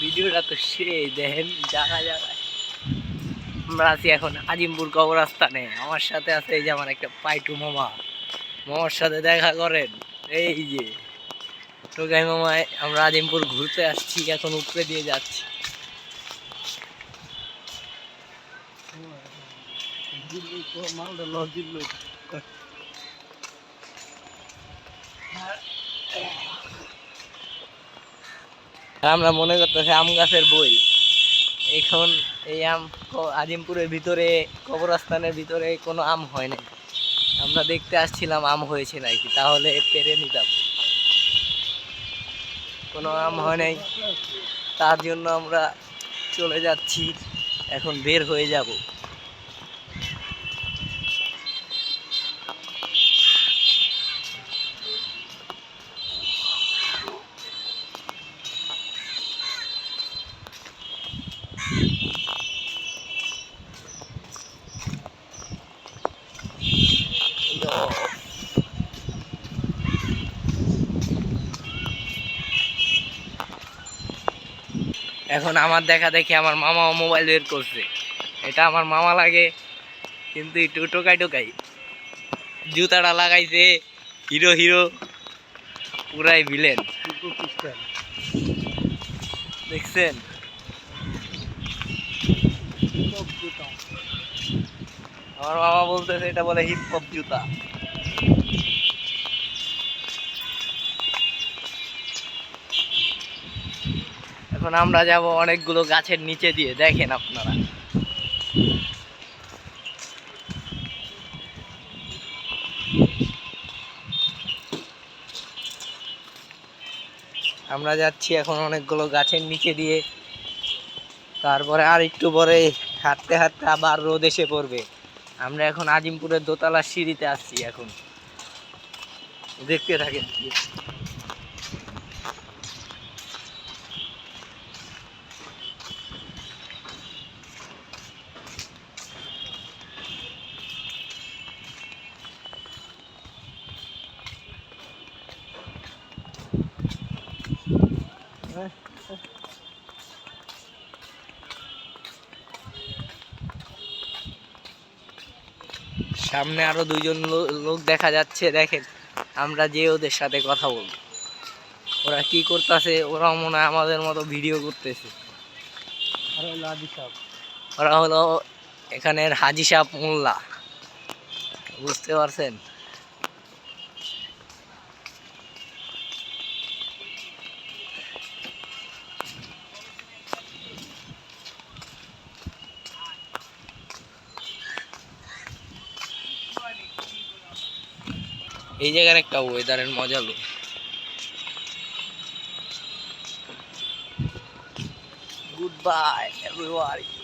ভিডিওটা তো সেই দেখেন জায়গা জায়গায়। আমরা আছি এখন আজিমপুর কবরস্থানে। আমার সাথে আছে এই যে আমার একটা পাইটু মামা। মামার সাথে দেখা করেন, এই যে টোকাই মামায়। আমরা আজিমপুর ঘুরতে আসছি, এখন উপরে দিয়ে যাচ্ছি। আমরা মনে করতেছি আম গাছের বই। এখন এই আম আজিমপুরের ভিতরে কবরস্থানের ভিতরে কোনো আম হয় নাই। আমরা দেখতে আসছিলাম আম হয়েছে নাকি, তাহলে পেরে নিতাম। কোনো আম হয় নাই, তার জন্য আমরা চলে যাচ্ছি। এখন বের হয়ে যাব। এখন আমার দেখা দেখি আমার মামা মোবাইল বের করছে। এটা আমার মামা লাগে, কিন্তু একটু টোকাই টোকাই। জুতাটা লাগাইছে হিরো হিরো, পুরাই ভিলেন। দেখছেন? আমার মামা বলতেছে এটা বলে হিপ হপ জুতা। এখন আমরা যাব অনেকগুলো গাছের নিচে দিয়ে, দেখেন আপনারা। আমরা যাচ্ছি এখন অনেকগুলো গাছের নিচে দিয়ে। তারপরে আর একটু পরে হাঁটতে হাঁটতে আবার রোদ এসে পড়বে। আমরা এখন আজিমপুরের দোতলার সিঁড়িতে আসছি। এখন দেখতে থাকেন। সামনে আরো দুইজন লোক দেখা যাচ্ছে, দেখেন। আমরা যে ওদের সাথে কথা বলবো, ওরা কি করতেছে। ওরাও মনে হয় আমাদের মতো ভিডিও করতেছে। ওরা হলো এখানের হাজি সাহেব মোল্লা, বুঝতে পারছেন? এই জায়গার একটা ওয়েদারের মজা লো। Goodbye, everybody.